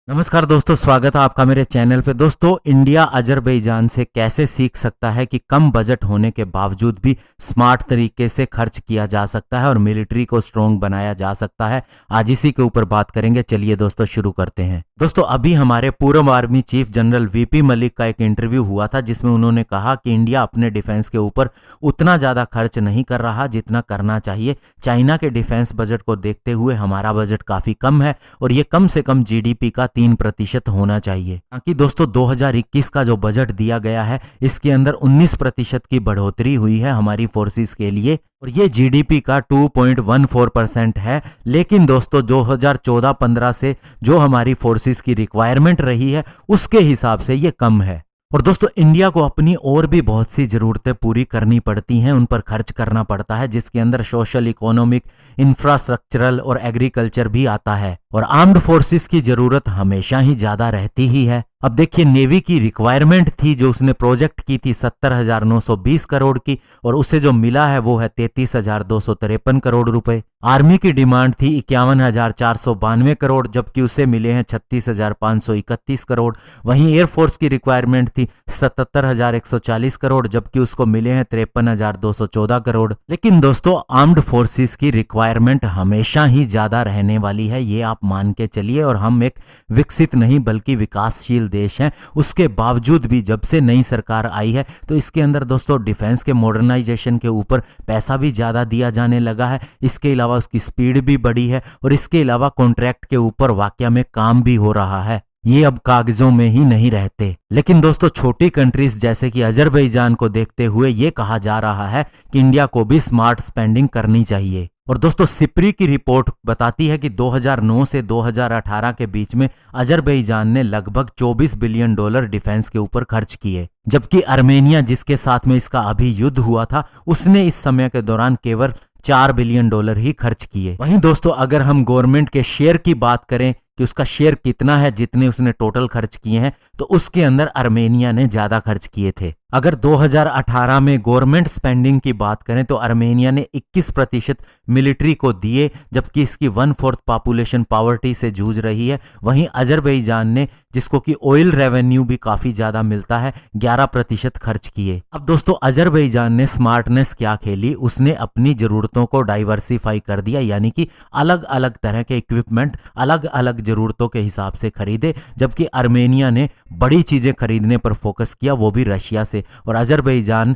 नमस्कार दोस्तों, स्वागत है आपका मेरे चैनल पे। दोस्तों, इंडिया अजरबैजान से कैसे सीख सकता है कि कम बजट होने के बावजूद भी स्मार्ट तरीके से खर्च किया जा सकता है और मिलिट्री को स्ट्रॉन्ग बनाया जा सकता है। आज इसी के ऊपर बात करेंगे। चलिए दोस्तों शुरू करते हैं। दोस्तों, अभी हमारे पूर्व army chief general VP Malik का एक इंटरव्यू हुआ था जिसमें उन्होंने कहा कि इंडिया अपने डिफेंस के ऊपर उतना ज़्यादा खर्च नहीं कर रहा जितना करना चाहिए। चाइना के डिफेंस बजट को देखते हुए हमारा बजट काफ़ी कम है और ये कम से कम जीडीपी का 3% होना चाहिए। ताकि दोस्तों 2021 का जो बजट दिया गया है इसके अंदर 19% की बढ़ोतरी हुई है हमारी फोर्सेस के लिए और ये जीडीपी का 2.14% है। लेकिन दोस्तों 2014-15 से जो हमारी फोर्सेस की रिक्वायरमेंट रही है उसके हिसाब से ये कम है। और दोस्तों, इंडिया को अपनी और भी बहुत सी ज़रूरतें पूरी करनी पड़ती हैं, उन पर खर्च करना पड़ता है, जिसके अंदर सोशल, इकोनॉमिक, इंफ्रास्ट्रक्चरल और एग्रीकल्चर भी आता है। और आर्म्ड फोर्सेस की ज़रूरत हमेशा ही ज़्यादा रहती ही है। अब देखिए, नेवी की रिक्वायरमेंट थी जो उसने प्रोजेक्ट की थी 70,920 करोड़ की और उसे जो मिला है वो है 33,253 करोड़ रुपए। आर्मी की डिमांड थी 51,492 करोड़ जबकि उसे मिले हैं 36,531 करोड़। वहीं एयरफोर्स की रिक्वायरमेंट थी 77,140 करोड़ जबकि उसको मिले हैं 53,214 करोड़। लेकिन दोस्तों, आर्म्ड फोर्सेस की रिक्वायरमेंट हमेशा ही ज्यादा रहने वाली है, ये आप मान के चलिए। और हम एक विकसित नहीं बल्कि विकासशील देश हैं। उसके बावजूद भी जब से नई सरकार आई है तो इसके अंदर दोस्तों डिफेंस के मॉडर्नाइजेशन के ऊपर पैसा भी ज्यादा दिया जाने लगा है। इसके अलावा उसकी स्पीड भी बढ़ी है और इसके अलावा कॉन्ट्रैक्ट के ऊपर वाकया में काम भी हो रहा है। ये अब कागजों में ही नहीं रहते। लेकिन दोस्तों, छोटी कंट्रीज जैसे कि अजरबैजान को देखते हुए ये कहा जा रहा है कि इंडिया को भी स्मार्ट स्पेंडिंग करनी चाहिए। और दोस्तों, सिप्री की रिपोर्ट बताती है कि 2009 से 2018 के बीच में अजरबैजान ने लगभग $24 बिलियन डिफेंस के ऊपर खर्च किए, जबकि आर्मेनिया जिसके साथ में इसका अभी युद्ध हुआ था उसने इस समय के दौरान केवल $4 बिलियन ही खर्च किए। वहीं दोस्तों, अगर हम गवर्नमेंट के शेयर की बात करें कि उसका शेयर कितना है जितने उसने टोटल खर्च किए हैं, तो उसके अंदर आर्मेनिया ने ज्यादा खर्च किए थे। अगर 2018 में गवर्नमेंट स्पेंडिंग की बात करें तो आर्मेनिया ने 21% मिलिट्री को दिए जबकि इसकी 1/4 पॉपुलेशन पॉवर्टी से जूझ रही है। वहीं अजरबैजान ने, जिसको कि ऑयल रेवेन्यू भी काफी ज्यादा मिलता है, 11% खर्च किए। अब दोस्तों, अजरबैजान ने स्मार्टनेस क्या खेली, उसने अपनी जरूरतों को डाइवर्सिफाई कर दिया, यानी कि अलग अलग तरह के इक्विपमेंट अलग अलग जरूरतों के हिसाब से खरीदे। जबकि आर्मेनिया ने बड़ी चीजें खरीदने पर फोकस किया, वो भी रशिया से। और अजरबैजान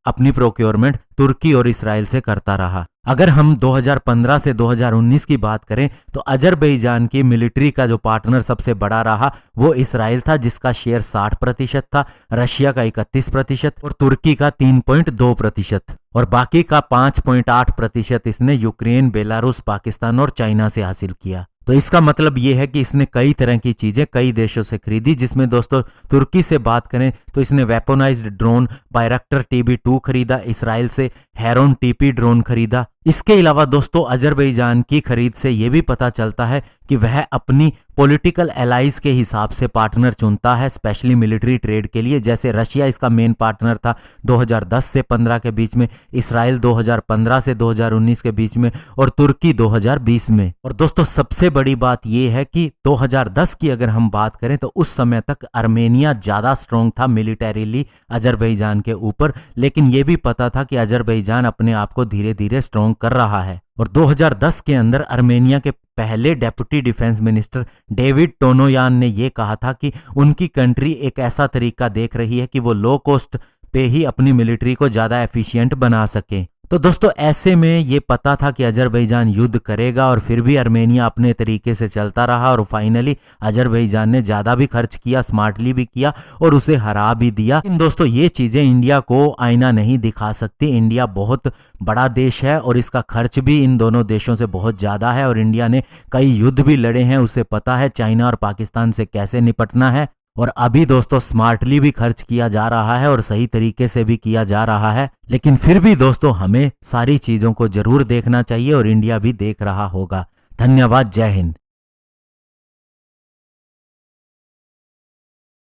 अपनी प्रोक्योरमेंट तुर्की और इसराइल से करता रहा। अगर हम 2015 से 2019 की बात करें तो अजरबैजान की मिलिट्री का जो पार्टनर सबसे बड़ा रहा वो इसराइल था, जिसका शेयर 60% था, रशिया का 31% और तुर्की का 3.2% और बाकी का 5.8% इसने यूक्रेन, बेलारूस, पाकिस्तान और चाइना से हासिल किया। तो इसका मतलब ये है कि इसने कई तरह की चीजें कई देशों से खरीदी, जिसमें दोस्तों तुर्की से बात करें तो इसने वेपोनाइज्ड ड्रोन बायरक्टर TB2 खरीदा, इसराइल से हेरोन TP ड्रोन खरीदा। इसके अलावा दोस्तों, अजरबैजान की खरीद से यह भी पता चलता है कि वह अपनी पॉलिटिकल एलाइज के हिसाब से पार्टनर चुनता है, स्पेशली मिलिट्री ट्रेड के लिए। जैसे रशिया इसका मेन पार्टनर था 2010 से 15 के बीच में, इसराइल 2015 से 2019 के बीच में और तुर्की 2020 में। और दोस्तों, सबसे बड़ी बात यह है कि 2010 की अगर हम बात करें तो उस समय तक आर्मेनिया ज्यादा स्ट्रांग था मिलिटरीली अजरबैजान के ऊपर, लेकिन यह भी पता था कि अजरबैजान अपने आप को धीरे धीरे स्ट्रांग कर रहा है। और 2010 के अंदर आर्मेनिया के पहले डेप्यूटी डिफेंस मिनिस्टर डेविड टोनोयान ने यह कहा था कि उनकी कंट्री एक ऐसा तरीका देख रही है कि वो लो कॉस्ट पे ही अपनी मिलिट्री को ज्यादा एफिशिएंट बना सके। तो दोस्तों, ऐसे में ये पता था कि अजरबैजान युद्ध करेगा और फिर भी आर्मेनिया अपने तरीके से चलता रहा और फाइनली अजरबैजान ने ज्यादा भी खर्च किया, स्मार्टली भी किया और उसे हरा भी दिया। लेकिन दोस्तों, ये चीजें इंडिया को आईना नहीं दिखा सकती। इंडिया बहुत बड़ा देश है और इसका खर्च भी इन दोनों देशों से बहुत ज्यादा है और इंडिया ने कई युद्ध भी लड़े हैं, उसे पता है चाइना और पाकिस्तान से कैसे निपटना है। और अभी दोस्तों स्मार्टली भी खर्च किया जा रहा है और सही तरीके से भी किया जा रहा है। लेकिन फिर भी दोस्तों, हमें सारी चीजों को जरूर देखना चाहिए और इंडिया भी देख रहा होगा। धन्यवाद। जय हिंद।